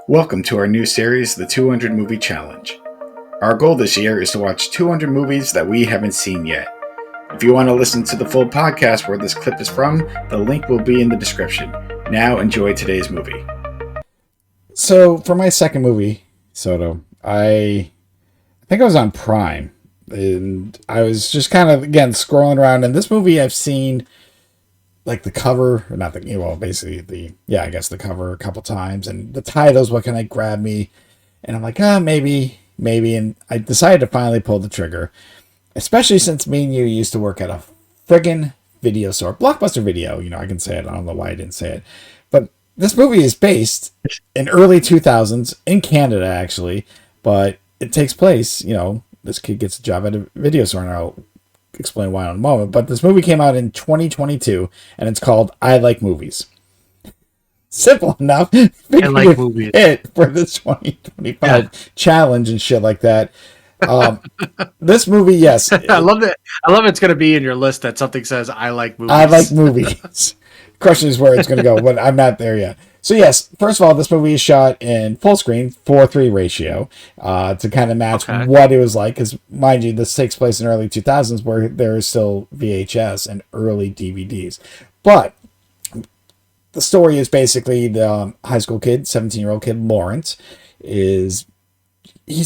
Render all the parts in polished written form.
Welcome to our new series, The 200 Movie Challenge. Our goal this year is to watch 200 movies that we haven't seen yet. If you want to listen to the full podcast where this clip is from, the link will be in the description. Now enjoy today's movie. So for my second movie, Soto, I think I was on Prime, and I was just kind of, again, scrolling around, and this movie I've seen like the cover, or not the, well, basically I guess the cover a couple times, and the titles, what can I grab me? And I'm like, maybe, and I decided to finally pull the trigger, especially since me and you used to work at a friggin' video store, Blockbuster Video, I can say it, I don't know why I didn't say it, but this movie is based in early 2000s in Canada, actually, but it takes place, this kid gets a job at a video store, and I'll explain why in a moment, but this movie came out in 2022, and it's called I Like Movies. Simple enough. I like movies. It for the 2025 challenge and shit like that. This movie, yes. I love that. I love it's going to be in your list that something says I like movies. I like movies. Question is where it's going to go, but I'm not there yet. So yes, first of all, this movie is shot in full screen, 4:3 ratio, to kind of match what it was like. Because mind you, this takes place in early 2000s, where there is still VHS and early DVDs. But the story is basically the high school kid, 17-year-old kid, Lawrence, he's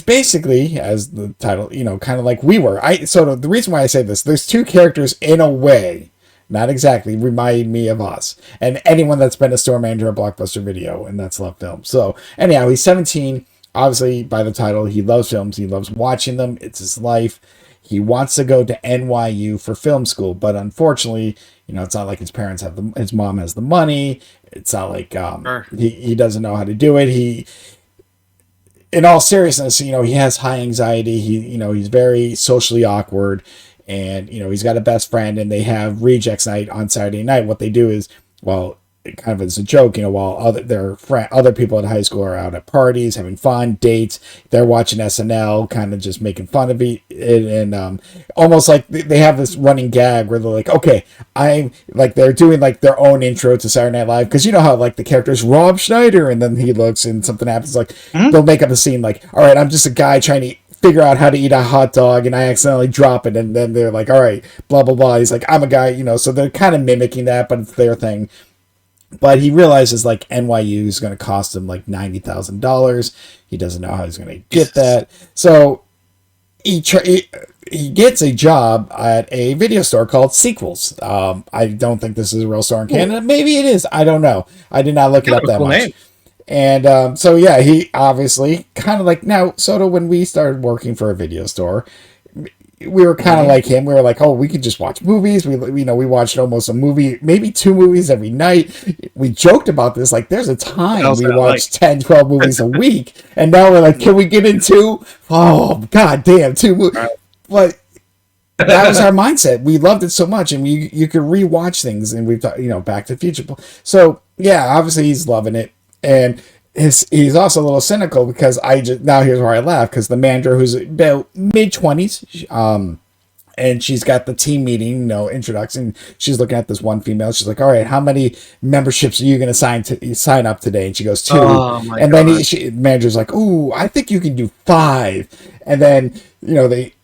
basically, as the title, kind of like we were. So the reason why I say this, there's two characters in a way, not exactly, remind me of us and anyone that's been a store manager at Blockbuster Video, and that's Love Films. So anyhow, he's 17. Obviously, by the title, he loves films. He loves watching them. It's his life. He wants to go to NYU for film school, but unfortunately, it's not like his parents have his mom has the money. It's not like he doesn't know how to do it. In all seriousness, he has high anxiety. He's very socially awkward. And, he's got a best friend, and they have rejects night on Saturday night. What they do is, well, it kind of is a joke, while other people at high school are out at parties, having fun, dates, they're watching SNL, kind of just making fun of it. And almost like they have this running gag where they're like, okay, they're doing like their own intro to Saturday Night Live. Because you know how like the character's Rob Schneider, and then he looks and something happens. Like they'll make up a scene like, all right, I'm just a guy trying to figure out how to eat a hot dog, and I accidentally drop it, and then they're like, all right, blah blah blah. He's like, I'm a guy, so they're kind of mimicking that, but it's their thing. But he realizes like NYU is going to cost him like $90,000. He doesn't know how he's going to get that, so he gets a job at a video store called Sequels. I don't think this is a real store in Canada. Maybe it is. I don't know. I did not look it up that much. Name. And so, yeah, he obviously kind of like now, Soto, when we started working for a video store, we were kind of like him. We were like, oh, we could just watch movies. We watched almost a movie, maybe 2 movies every night. We joked about this. Like, there's a time we watched 10, 12 movies a week. And now we're like, can we get into, oh, God damn, 2 movies. But that was our mindset. We loved it so much. And you could rewatch things. And we've thought, Back to the Future. So, yeah, obviously he's loving it. And he's also a little cynical because now here's where I laugh, because the manager, who's about mid-20s, and she's got the team meeting, introduction. She's looking at this one female. She's like, all right, how many memberships are you going to sign up today? And she goes, 2. And then the manager's like, ooh, I think you can do 5. And then,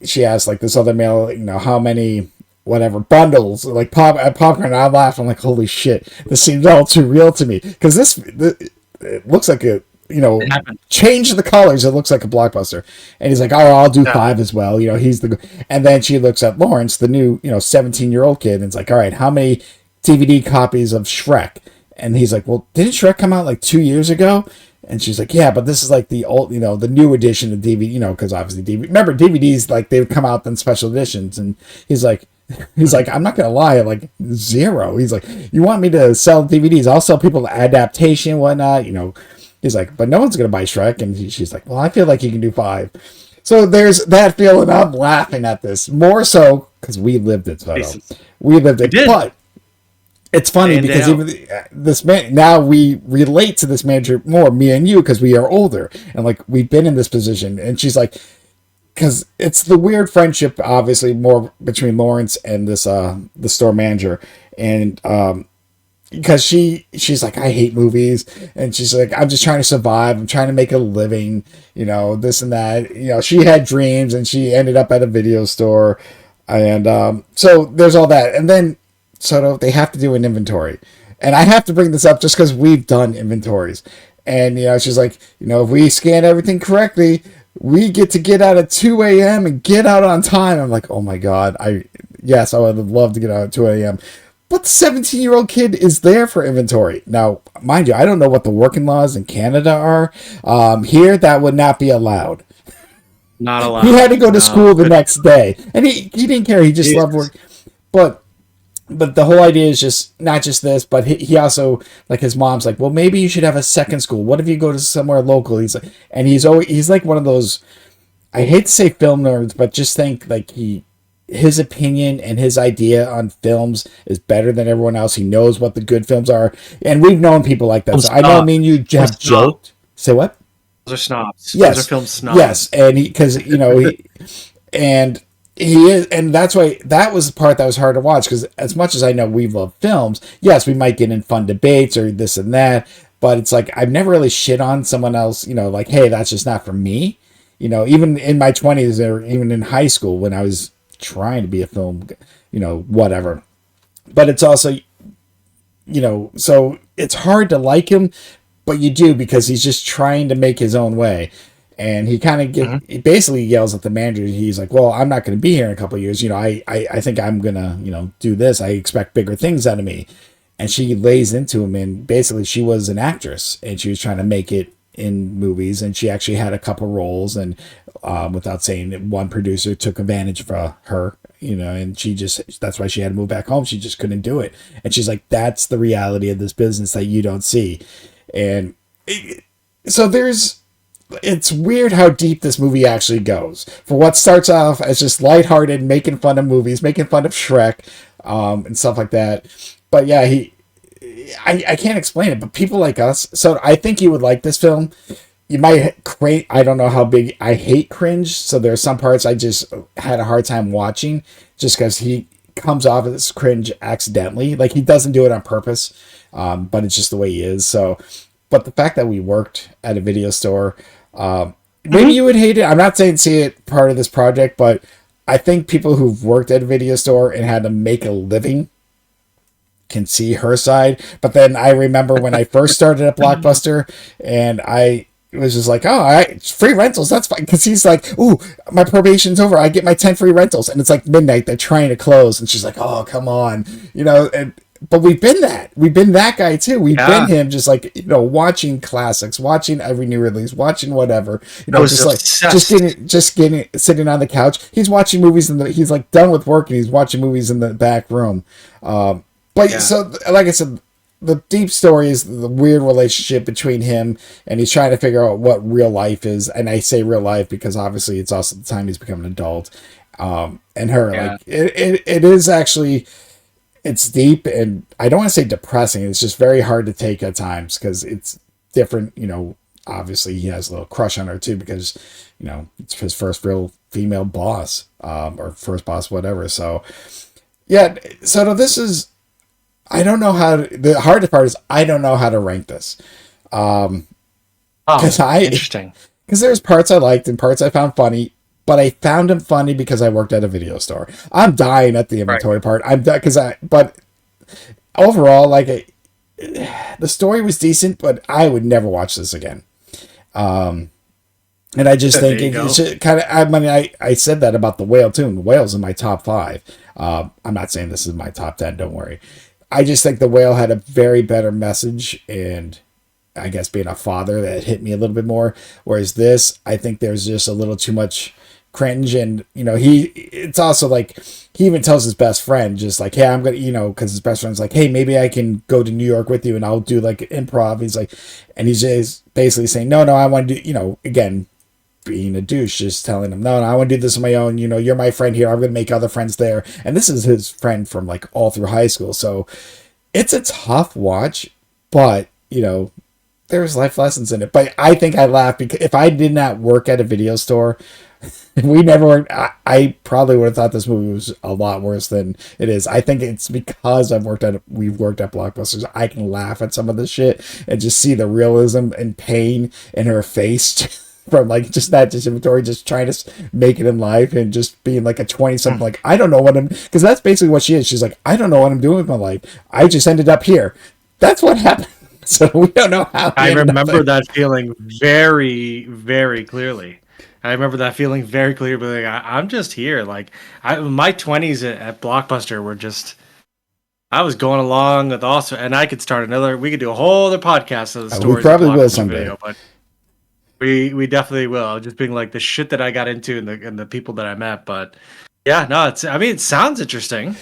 she asks like this other male, how many whatever bundles, like popcorn. And I laugh. I'm like, holy shit, this seems all too real to me, because it looks like change the colors. It looks like a Blockbuster. And he's like, oh, I'll do 5 as well. And then she looks at Lawrence, the new, 17-year-old kid, and it's like, all right, how many DVD copies of Shrek? And he's like, well, didn't Shrek come out like 2 years ago? And she's like, yeah, but this is like the old, the new edition of DVD, because obviously remember DVDs, like they would come out in special editions. And he's like, I'm not going to lie, like 0. He's like, you want me to sell DVDs? I'll sell people adaptation, whatnot, He's like, but no one's going to buy Shrek. And she's like, well, I feel like you can do 5. So there's that feeling. I'm laughing at this more so because we lived it. We lived it. But it's funny because even this man, now we relate to this manager more, me and you, because we are older and like we've been in this position. And she's like, because it's the weird friendship, obviously, more between Lawrence and this the store manager. And because she's like, I hate movies, and she's like, I'm just trying to survive. I'm trying to make a living, this and that. She had dreams, and she ended up at a video store, and so there's all that, and then so they have to do an inventory, and I have to bring this up just because we've done inventories, and she's like, if we scan everything correctly, we get out at 2 a.m. and get out on time. I'm like, oh my god, I would love to get out at 2 a.m. But the 17-year-old kid is there for inventory. Now, mind you, I don't know what the working laws in Canada are. Here, that would not be allowed. Not allowed. He had to go to school the next day. And he didn't care. He just loved work. But the whole idea is just, not just this, but he also, like, his mom's like, well, maybe you should have a second school. What if you go to somewhere local? He's like one of those, I hate to say film nerds, but just think, like, his opinion and his idea on films is better than everyone else. He knows what the good films are, and we've known people like that. So I know, you have joked. Say what? Those are snobs. Yes, those are film snobs. Yes, and he is, and that's why that was the part that was hard to watch, because as much as I know we love films, yes, we might get in fun debates or this and that, but it's like I've never really shit on someone else. Like, hey, that's just not for me. Even in my 20s or even in high school when I was trying to be a film, whatever. But it's also, so it's hard to like him, but you do, because he's just trying to make his own way. And he kind of he basically yells at the manager. He's like, well, I'm not going to be here in a couple of years. I think I'm going to, do this. I expect bigger things out of me. And she lays into him, and basically she was an actress and she was trying to make it in movies, and she actually had a couple roles, and without saying it, one producer took advantage of her, and that's why she had to move back home. She just couldn't do it. And she's like, that's the reality of this business that you don't see. And so it's weird how deep this movie actually goes. For what starts off as just lighthearted, making fun of movies, making fun of Shrek, and stuff like that. But yeah, I can't explain it, but people like us, so I think you would like this film. You might I don't know how big, I hate cringe, so there are some parts I just had a hard time watching, just because he comes off as cringe accidentally. Like, he doesn't do it on purpose, but it's just the way he is. So, but the fact that we worked at a video store, maybe you would hate it. I'm not saying see it part of this project, but I think people who've worked at a video store and had to make a living can see her side. But then I remember when I first started at Blockbuster, and I was just like, oh, free rentals, that's fine. Because he's like, ooh, my probation's over, I get my 10 free rentals, and it's like midnight, they're trying to close, and she's like, oh, come on, but we've been that guy too. We've been him, just like, watching classics, watching every new release, watching whatever, just getting sitting on the couch. He's watching movies he's like done with work, and he's watching movies in the back room. So, like I said, the deep story is the weird relationship between him, and he's trying to figure out what real life is. And I say real life because obviously it's also the time he's become an adult. And her, like, it is actually, it's deep, and I don't want to say depressing. It's just very hard to take at times because it's different. Obviously he has a little crush on her too, because, it's his first real female boss, or first boss, whatever. So yeah, so this is, I don't know the hardest part is I don't know how to rank this. Interesting. Because there's parts I liked and parts I found funny, but I found them funny because I worked at a video store. I'm dying at the inventory part. But overall, like, the story was decent, but I would never watch this again. And I just think it kind of, I said that about The Whale too. The Whale's in my top 5. I'm not saying this is my top 10, don't worry. I just think The Whale had a very better message, and I guess being a father, that hit me a little bit more. Whereas this, I think there's just a little too much cringe, and it's also like, he even tells his best friend, just like, hey, I'm gonna, because his best friend's like, hey, maybe I can go to New York with you and I'll do like improv. He's like, and he's just basically saying, no, I want to do, again, being a douche, just telling him, no, I want to do this on my own. You're my friend here. I'm going to make other friends there. And this is his friend from like all through high school. So it's a tough watch, but, there's life lessons in it. But I think I laughed because if I did not work at a video store, we never worked. I probably would have thought this movie was a lot worse than it is. I think it's because we've worked at Blockbusters. I can laugh at some of this shit and just see the realism and pain in her face from like just that just inventory, just trying to make it in life and just being like a 20 something. Like, I don't know what because that's basically what she is. She's like, I don't know what I'm doing with my life. I just ended up here. That's what happened. So we don't know how. I remember that feeling very, very clearly. I remember that feeling very clearly. But like, I'm just here. Like my 20s at Blockbuster were just. I was going along with also, and I could start another. We could do a whole other podcast of the stories. We probably will someday. Video, but we definitely will. Just being like the shit that I got into and the people that I met. But yeah, no, it sounds interesting.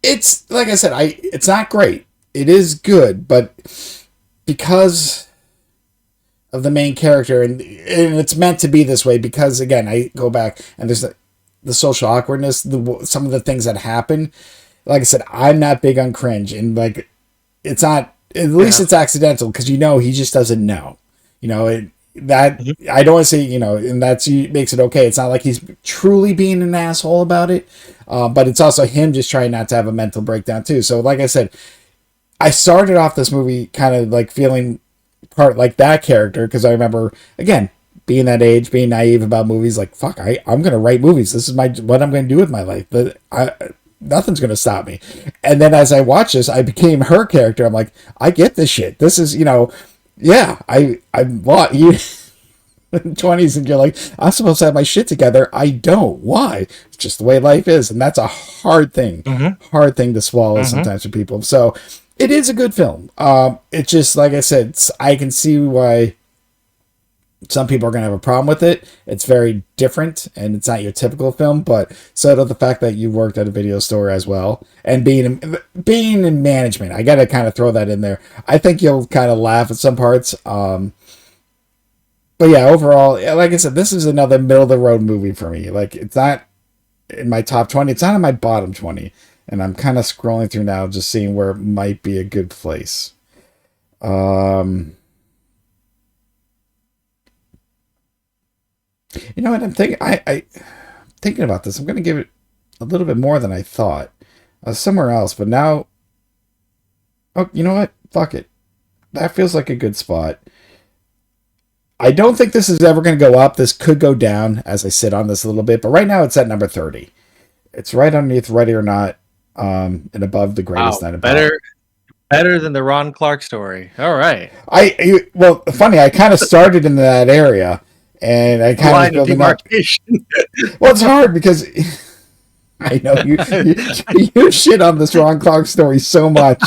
It's like I said, it's not great. It is good, but because of the main character, and it's meant to be this way because, again, I go back and there's the social awkwardness, some of the things that happen. Like I said, I'm not big on cringe, and like it's not. At least it's accidental because he just doesn't know. I don't want to say and that's makes it okay. It's not like he's truly being an asshole about it, but it's also him just trying not to have a mental breakdown too. So, like I said, I started off this movie kind of like feeling part like that character because I remember, again, being that age, being naive about movies, like, fuck, I'm going to write movies. This is what I'm going to do with my life. But nothing's going to stop me. And then as I watched this, I became her character. I'm like, I get this shit. This is, yeah, I'm what you in 20s and you're like, I'm supposed to have my shit together. I don't. Why? It's just the way life is. And that's a hard thing to swallow sometimes for people. So it is a good film. It's just, like I said, I can see why some people are going to have a problem with it. It's very different and it's not your typical film, but so does the fact that you worked at a video store as well and being in management. I got to kind of throw that in there. I think you'll kind of laugh at some parts. But yeah, overall, like I said, this is another middle of the road movie for me. Like, it's not in my top 20. It's not in my bottom 20. And I'm kind of scrolling through now, just seeing where it might be a good place. You know what I'm thinking? Thinking about this. I'm going to give it a little bit more than I thought. Somewhere else, but now. Oh, you know what? Fuck it. That feels like a good spot. I don't think this is ever going to go up. This could go down as I sit on this a little bit, but right now it's at number 30. It's right underneath Ready or Not, and above The Greatest Night About. Better than the Ron Clark story. All right. Well, funny. I kind of started in that area, and I kind of building up. Well, it's hard because I know you shit on this Ron Clark story so much.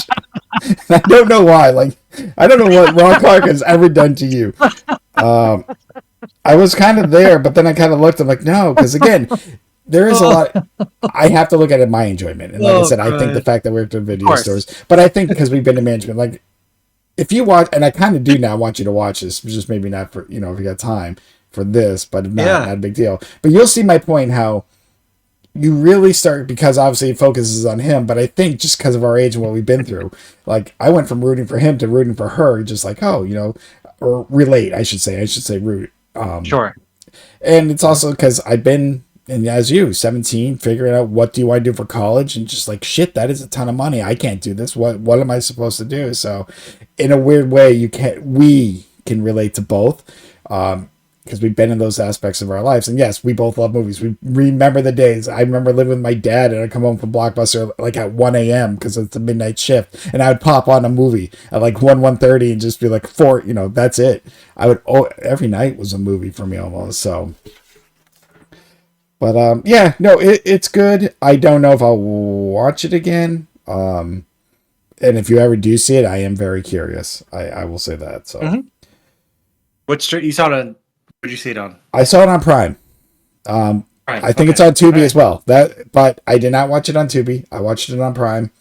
I don't know why. Like, I don't know what Ron Clark has ever done to you. I was kind of there, but then I kind of looked. I'm like, no, because again, there is a lot. I have to look at it my enjoyment, and like I said, I think the fact that we're at video stores, but I think because we've been in management, like if you watch, and I kind of do now want you to watch this, just maybe not for if you got time for this, but if not a big deal. But you'll see my point how you really start, because obviously it focuses on him, but I think just because of our age and what we've been through, like I went from rooting for him to rooting for her, just like, or relate, I should say root. Sure. And it's also because I've been, and as you, 17, figuring out what do I do for college, and just like, shit, that is a ton of money. I can't do this. What am I supposed to do? So in a weird way, we can relate to both. Because we've been in those aspects of our lives. And yes, we both love movies. We remember the days. I remember living with my dad, and I'd come home from Blockbuster like at 1 a.m. because it's a midnight shift. And I would pop on a movie at like 1:30 and just be like, that's it. Every night was a movie for me almost. So, but it's good. I don't know if I'll watch it again. And if you ever do see it, I am very curious. I will say that. So, What street you saw it on? Where'd you see it on? I saw it on Prime. I think it's on Tubi as well. But I did not watch it on Tubi. I watched it on Prime.